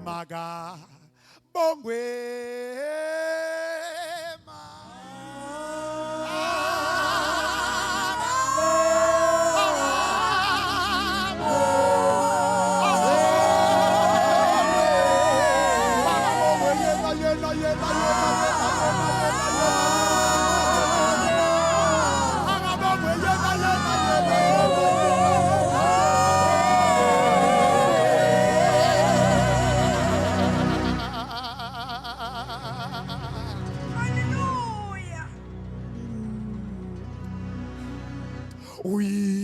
Maga Bongwe Oui,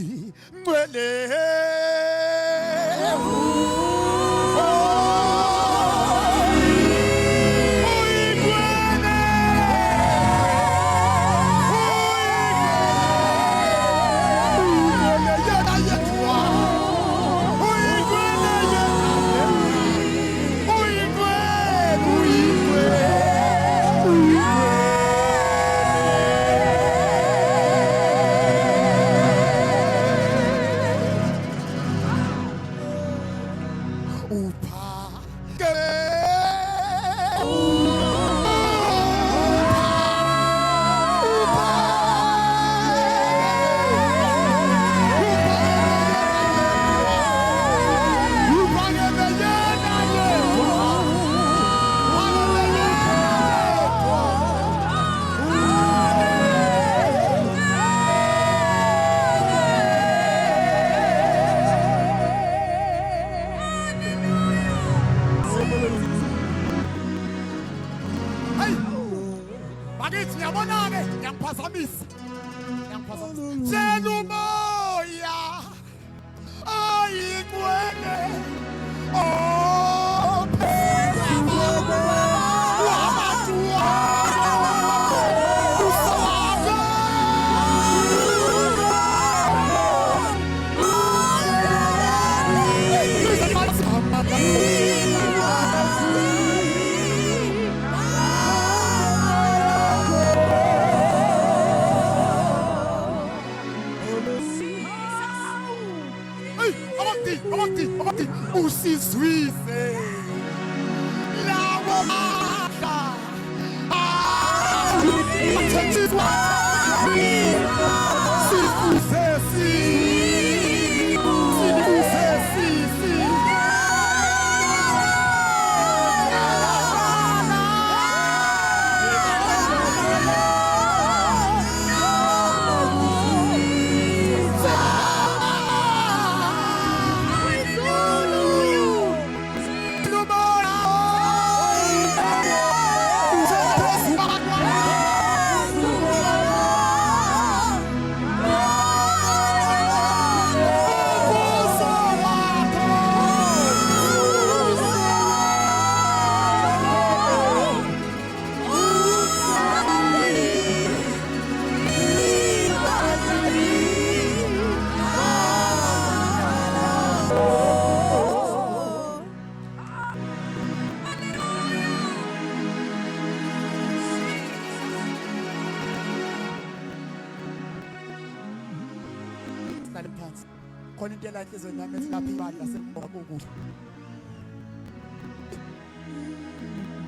khona into la inhliziyo yami ethi lapha ibandla sembonga kukuhle.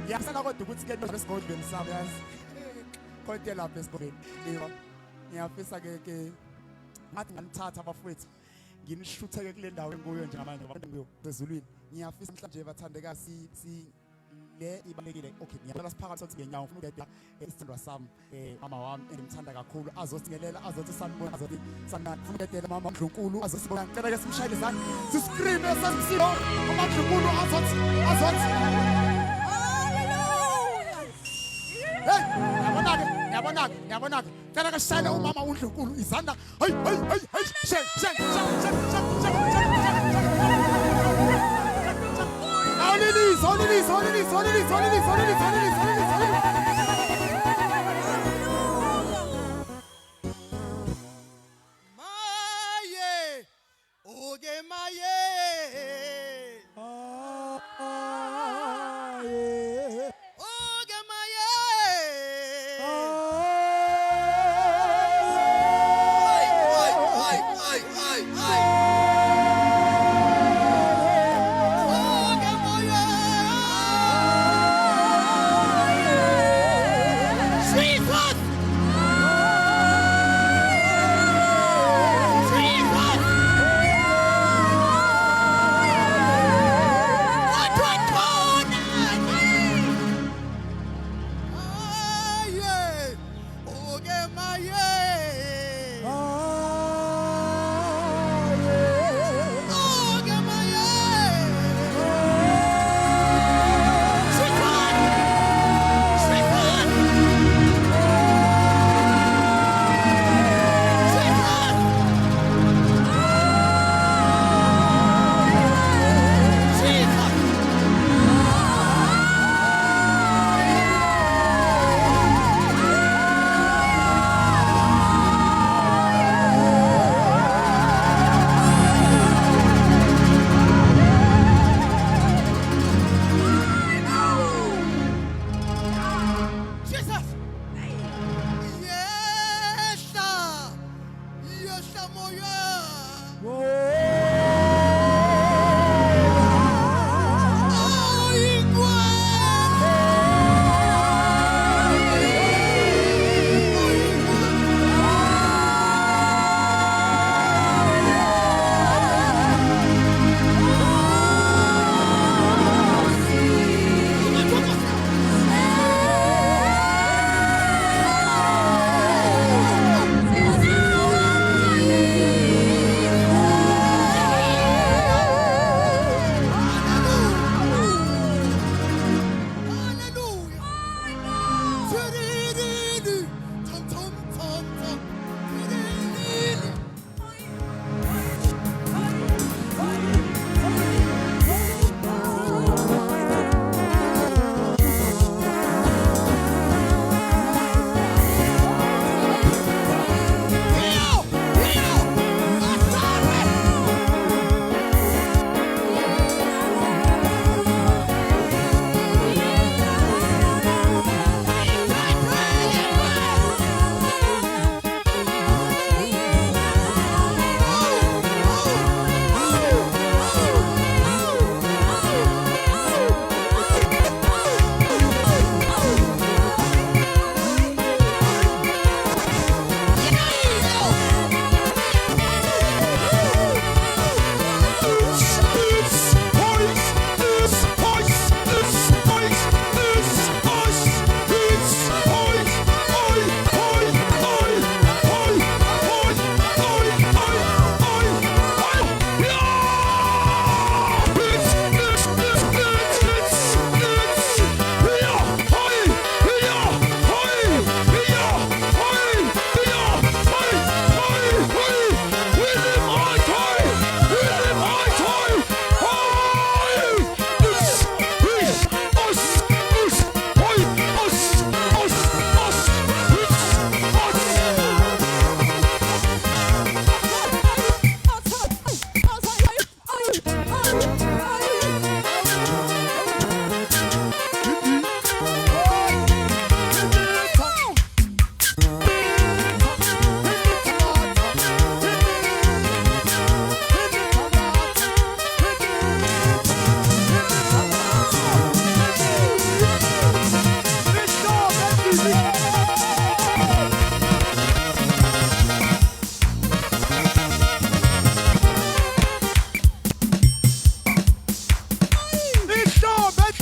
Ngiyasala kodwa ukuthi ke esigodlweni sami yazi. Khona into lapha esigodlweni. Yebo. Ngiyafisa ke ngathi nganithatha abafowethu nginishuthe kule ndawo enguyo njengamanje ngoba ngiyezulwini. Ngiyafisa mhlanje bathandeka si le ibalekile. Okay, ngiyacela siphakathi sokuthi ngenyawo ufuna ukudedela isithandwa sami mama wami engimthanda kakhulu azosingelela azothi sanibona azothi sanibona ufuna ukudedela mama uNdlunkulu azosibona ngicela ke simshayele izandla siscream esasisiyo mama uNdlunkulu azothi haleluya. Hey, yabonake cela ke shayele umama uNdlunkulu izandla hey shake Maye, oge maye. Ay.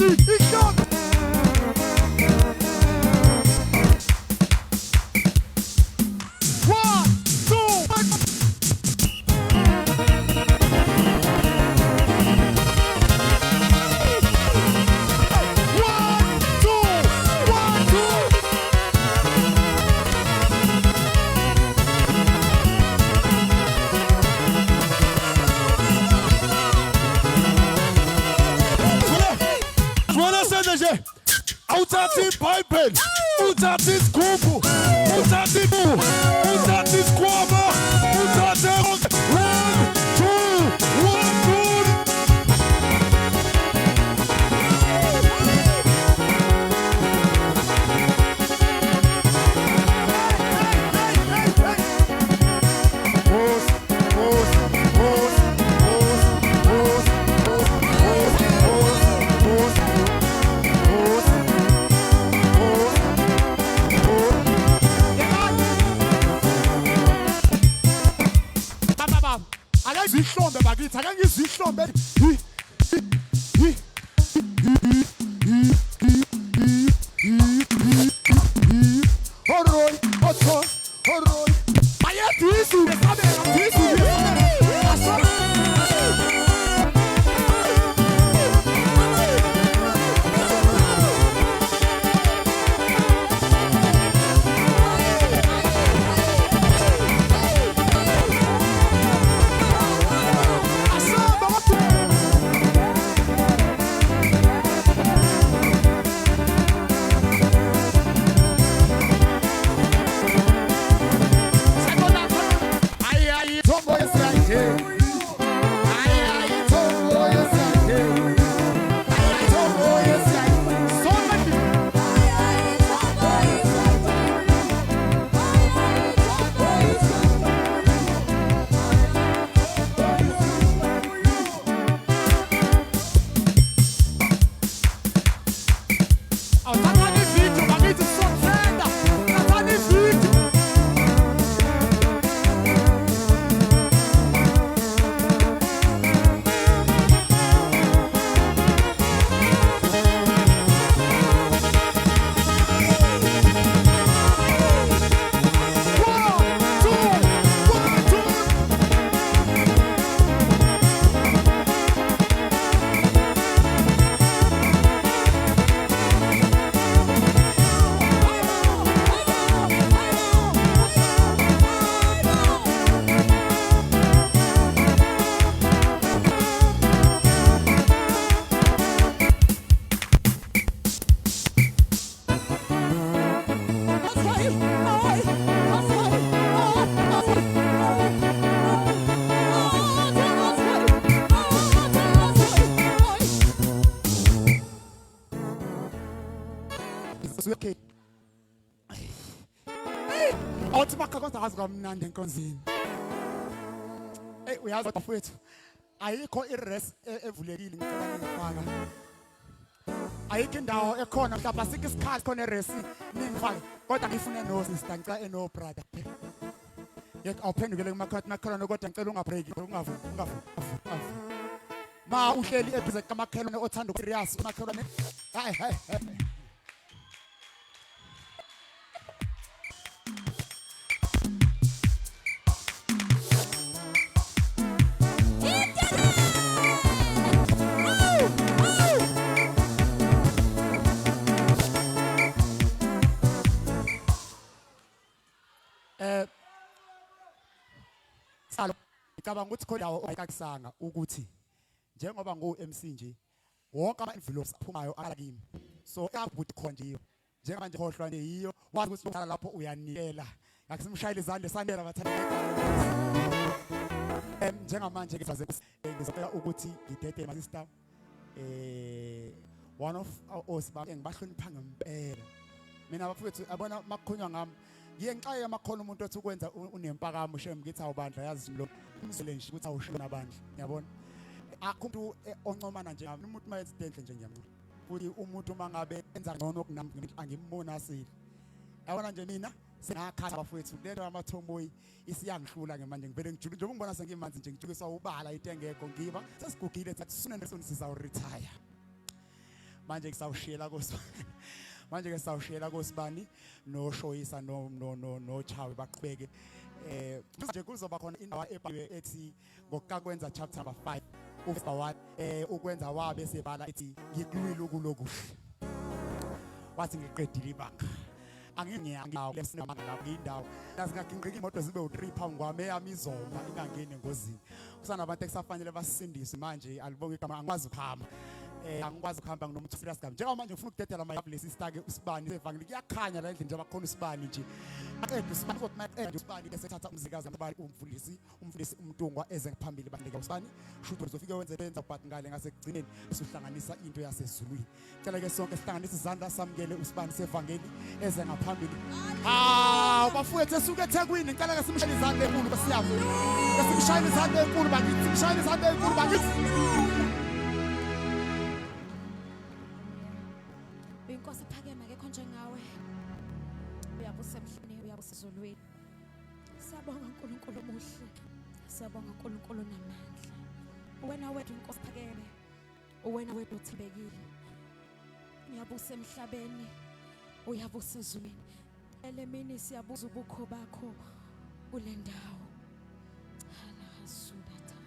ihlombe. Uthathi iBhayibheli, uthathi isigubhu, uthathi ibu, uthathi isikhwama, uthathe konke. 1 2 1 2. Ihlombe bakithi ake ngizihlombe horoy otho horoy bayadisi besabela disi okay. Awuthi bakhakoza kazi kamnandi enkonzini. Uyazi bafowethu ayikho iRes evulekile ngicela ngifaka. Ayikho indawo ekhona mhlawumbe asike isikhathi khona iRes ningifake kodwa ngifune no sister ngicela eno brother. Yek awuphendukele kumakhalana kodwa ngicela ungabreak ungavu. Ma uhleli ebize kamakhelwane othanda ukurias umakhelwane. Hayi. Ngicabanga ukuthi khona ayikakisanga ukuthi njengoba ngo-MC nje wonke ama-envelopes aphumayo aqala kimi so kabuthi khona nje njengoba nje khohlwa nje yiyo wazi ukuthi uqala lapho uyanikela ngakusimshayile izandla sandela bathanda njengamanje ngizocela ukuthi ngidede my sister one of osibaba engibahlonipha ngempela mina bafowethu abona makukhonywa ngami ngiye ngixaye amakhono umuntu othi ukwenza unempakamo shem ngithi awubandla yazi lo umsele nje ukuthi awushona abandla ngiyabona akho oncomana nje ngami umuntu mayenza idenhle nje ngiyamncoma futhi umuntu mangabe enza ngcono kunami angimbona asile yabona nje mina sengakhatha bafowethu lento yamathomoyi isiyangihlula ke manje ngivele ngijule njengoba ngibona sengimanzi nje ngijukiswa ubala itengeko ngiba sesigugile sathi sisune nesoni sizawu retire manje kusawushiyela kosibani manje ke sawushiyela kosibani no Shoyisa no Chawe baqhubeke manje kuzoba khona indawo ebhaliwe ethi ngokukakwenza chapter number 5 verse 1 ukwenza wabe sebala ethi ngikulwile ukulokuhle wathi ngiqedile ibanga angingiyawo lesinamanga lapho indawo lazingagingqika imoto zibe u3 phambi kwami eyami izoma ingangeni engozini kusanabantu ekusafanele basisindiswe manje alibonga igama angikwazi ukuhamba angikwazi ukuhamba nginomuntu serious gami njengoba manje ufuna ukudedela amayabulesi sitake usibani sevangeli kuyakhanya la endlini nje bakhona usibani nje aqeda usibani uzothi maqeda usibani bese thatha umzikazi amabali umfundisi umntungwa eze ngaphambili bandika usibani shutho uzofika wenza but ngale ngasekugcineni suhlanganisa into yasezulwini cela ke sonke sihlanganise izandla samukele usibani sevangeli eze ngaphambili bafowethu esuke eThekwini ngicela ke simshayele izandla enkulu besiyaphi simshayele izandla enkulu bakithi simshayele izandla enkulu bakithi Inkosi phakeme akekho njengawe uyabuse emhlabeni uyabuse ezulwini siyabonga uNkulunkulu omuhle siyabonga uNkulunkulu onamandla wena wethu inkosi phakeme wena wethu uthibekile uyabuse emhlabeni uyabuse ezulwini elemini siyabuza ubukho bakho kule ndawo halasudatha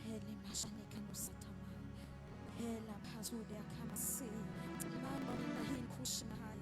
hele mashane kanusatama hela phasude akhamasi mama nahin kushina